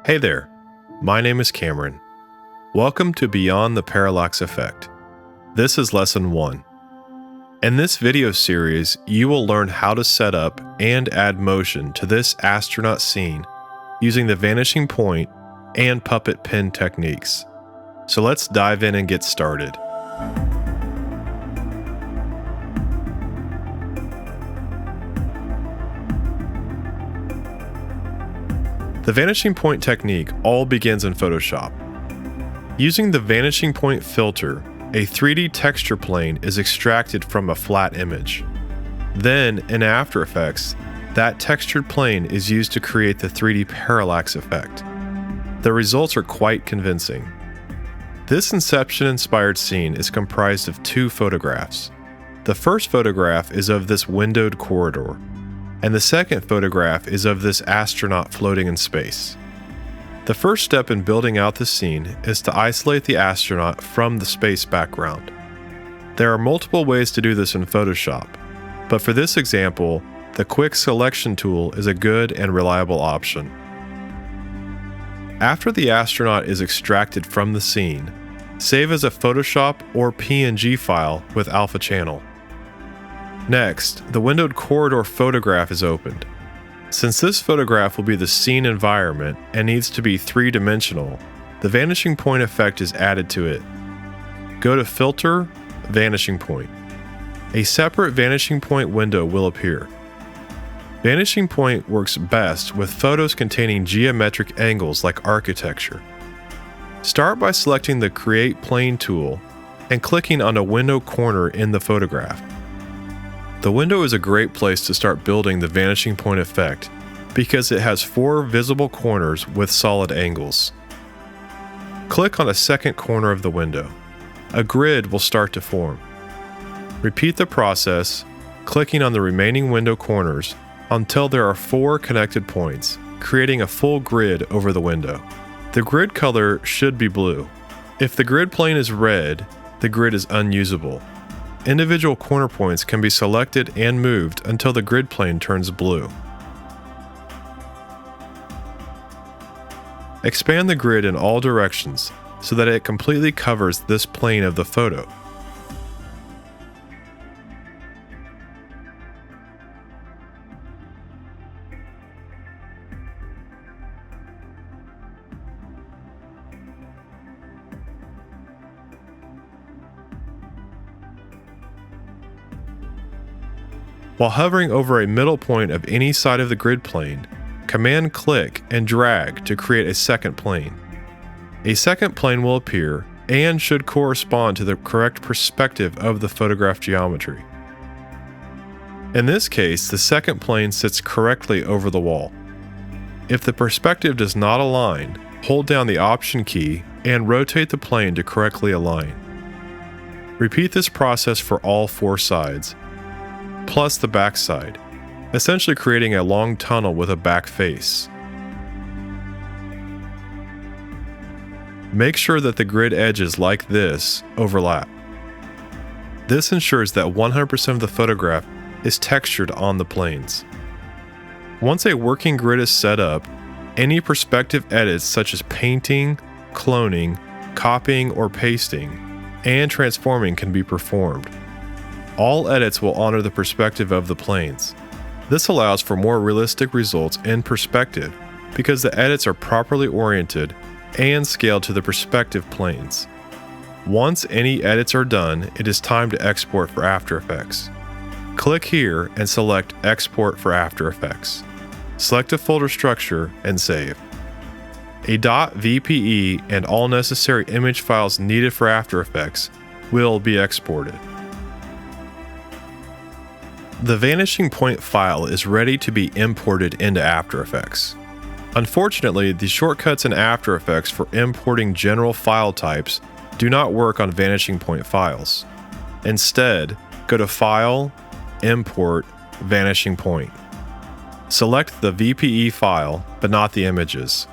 Hey there, my name is Cameron. Welcome to Beyond the Parallax Effect. This is Lesson 1. In this video series, you will learn how to set up and add motion to this astronaut scene using the vanishing point and puppet pin techniques. So let's dive in and get started. The vanishing point technique all begins in Photoshop. Using the vanishing point filter, a 3D texture plane is extracted from a flat image. Then, in After Effects, that textured plane is used to create the 3D parallax effect. The results are quite convincing. This Inception-inspired scene is comprised of two photographs. The first photograph is of this windowed corridor, and the second photograph is of this astronaut floating in space. The first step in building out the scene is to isolate the astronaut from the space background. There are multiple ways to do this in Photoshop, but for this example, the Quick Selection tool is a good and reliable option. After the astronaut is extracted from the scene, save as a Photoshop or PNG file with Alpha Channel. Next, the windowed corridor photograph is opened. Since this photograph will be the scene environment and needs to be three-dimensional, the vanishing point effect is added to it. Go to Filter, Vanishing Point. A separate vanishing point window will appear. Vanishing point works best with photos containing geometric angles like architecture. Start by selecting the Create Plane tool and clicking on a window corner in the photograph. The window is a great place to start building the vanishing point effect because it has 4 visible corners with solid angles. Click on a second corner of the window. A grid will start to form. Repeat the process, clicking on the remaining window corners until there are 4 connected points, creating a full grid over the window. The grid color should be blue. If the grid plane is red, the grid is unusable. Individual corner points can be selected and moved until the grid plane turns blue. Expand the grid in all directions so that it completely covers this plane of the photo. While hovering over a middle point of any side of the grid plane, Command-click and drag to create a second plane. A second plane will appear and should correspond to the correct perspective of the photograph geometry. In this case, the second plane sits correctly over the wall. If the perspective does not align, hold down the Option key and rotate the plane to correctly align. Repeat this process for all 4 sides, plus the back side, essentially creating a long tunnel with a back face. Make sure that the grid edges like this overlap. This ensures that 100% of the photograph is textured on the planes. Once a working grid is set up, any perspective edits such as painting, cloning, copying or pasting, and transforming can be performed. All edits will honor the perspective of the planes. This allows for more realistic results in perspective because the edits are properly oriented and scaled to the perspective planes. Once any edits are done, it is time to export for After Effects. Click here and select Export for After Effects. Select a folder structure and save. A .vpe and all necessary image files needed for After Effects will be exported. The vanishing point file is ready to be imported into After Effects. Unfortunately, the shortcuts in After Effects for importing general file types do not work on vanishing point files. Instead, go to File, Import, Vanishing Point. Select the VPE file, but not the images.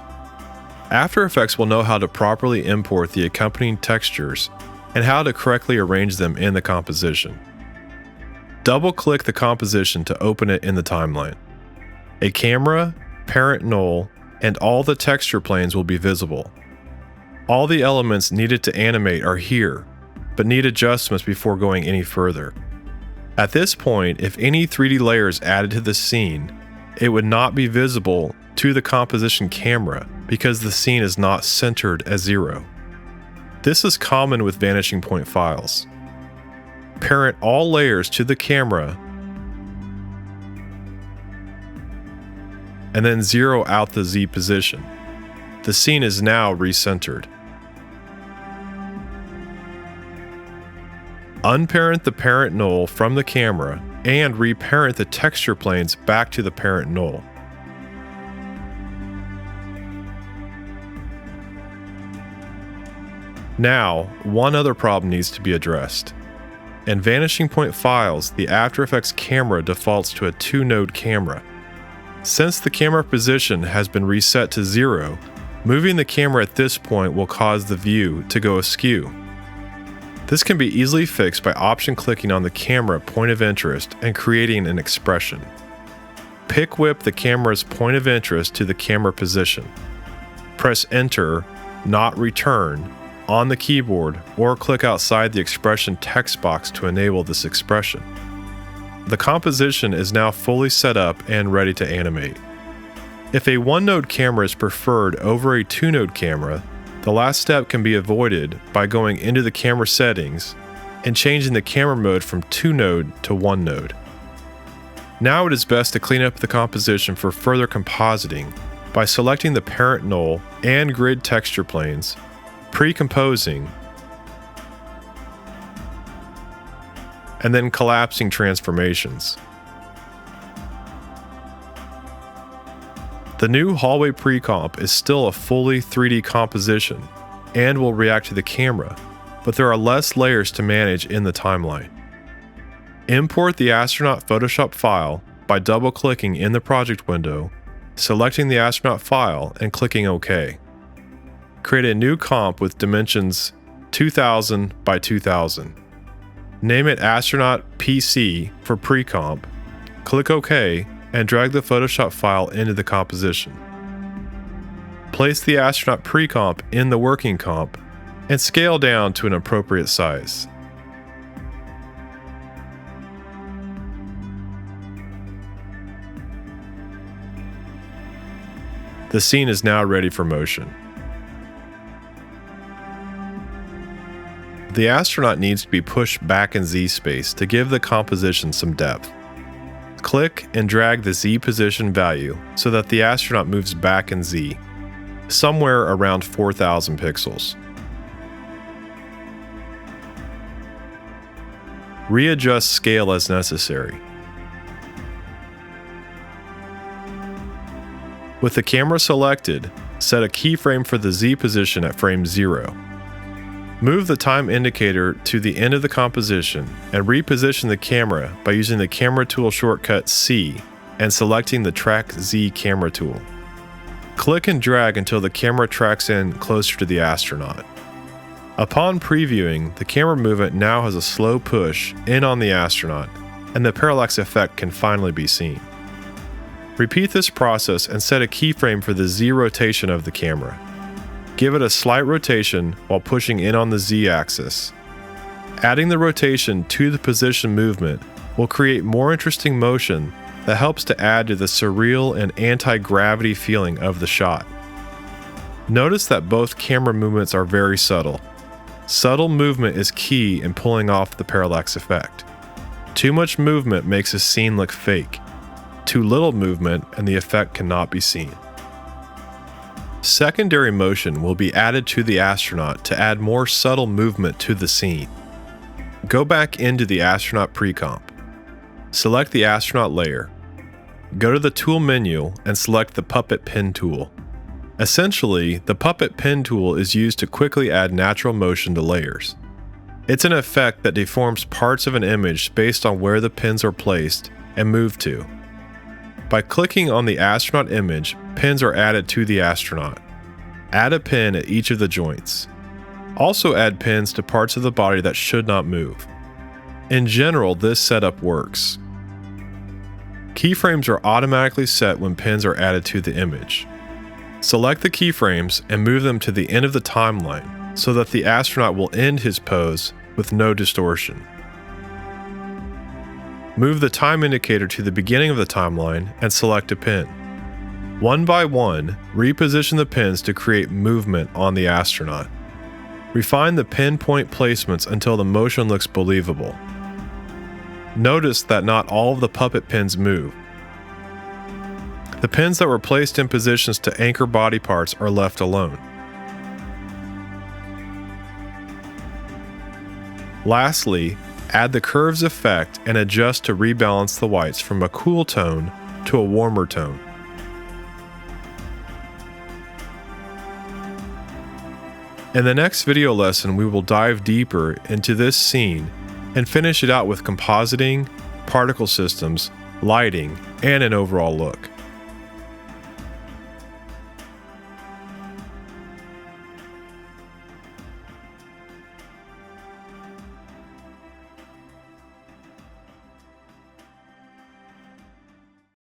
After Effects will know how to properly import the accompanying textures and how to correctly arrange them in the composition. Double-click the composition to open it in the timeline. A camera, parent null, and all the texture planes will be visible. All the elements needed to animate are here, but need adjustments before going any further. At this point, if any 3D layer is added to the scene, it would not be visible to the composition camera because the scene is not centered as 0. This is common with vanishing point files. Parent all layers to the camera and then 0 out the Z position. The scene is now recentered. Unparent the parent null from the camera and reparent the texture planes back to the parent null. Now, one other problem needs to be addressed. In vanishing point files, the After Effects camera defaults to a 2-node camera. Since the camera position has been reset to 0, moving the camera at this point will cause the view to go askew. This can be easily fixed by option clicking on the camera point of interest and creating an expression. Pick whip the camera's point of interest to the camera position. Press Enter, not Return, on the keyboard or click outside the expression text box to enable this expression. The composition is now fully set up and ready to animate. If a 1-node camera is preferred over a 2-node camera, the last step can be avoided by going into the camera settings and changing the camera mode from 2-node to 1-node. Now it is best to clean up the composition for further compositing by selecting the parent null and grid texture planes, pre-composing, and then collapsing transformations. The new hallway pre-comp is still a fully 3D composition and will react to the camera, but there are less layers to manage in the timeline. Import the astronaut Photoshop file by double-clicking in the project window, selecting the astronaut file, and clicking OK. Create a new comp with dimensions 2000 by 2000. Name it Astronaut PC for pre-comp, click OK, and drag the Photoshop file into the composition. Place the astronaut pre-comp in the working comp, and scale down to an appropriate size. The scene is now ready for motion. The astronaut needs to be pushed back in Z space to give the composition some depth. Click and drag the Z position value so that the astronaut moves back in Z, somewhere around 4,000 pixels. Readjust scale as necessary. With the camera selected, set a keyframe for the Z position at frame 0. Move the time indicator to the end of the composition and reposition the camera by using the camera tool shortcut C and selecting the Track Z camera tool. Click and drag until the camera tracks in closer to the astronaut. Upon previewing, the camera movement now has a slow push in on the astronaut, and the parallax effect can finally be seen. Repeat this process and set a keyframe for the Z rotation of the camera. Give it a slight rotation while pushing in on the Z-axis. Adding the rotation to the position movement will create more interesting motion that helps to add to the surreal and anti-gravity feeling of the shot. Notice that both camera movements are very subtle. Subtle movement is key in pulling off the parallax effect. Too much movement makes a scene look fake. Too little movement and the effect cannot be seen. Secondary motion will be added to the astronaut to add more subtle movement to the scene. Go back into the astronaut pre-comp. Select the astronaut layer. Go to the tool menu and select the puppet pin tool. Essentially, the puppet pin tool is used to quickly add natural motion to layers. It's an effect that deforms parts of an image based on where the pins are placed and moved to. By clicking on the astronaut image, pins are added to the astronaut. Add a pin at each of the joints. Also add pins to parts of the body that should not move. In general, this setup works. Keyframes are automatically set when pins are added to the image. Select the keyframes and move them to the end of the timeline so that the astronaut will end his pose with no distortion. Move the time indicator to the beginning of the timeline and select a pin. One by one, reposition the pins to create movement on the astronaut. Refine the pinpoint placements until the motion looks believable. Notice that not all of the puppet pins move. The pins that were placed in positions to anchor body parts are left alone. Lastly, add the curves effect and adjust to rebalance the whites from a cool tone to a warmer tone. In the next video lesson, we will dive deeper into this scene and finish it out with compositing, particle systems, lighting, and an overall look.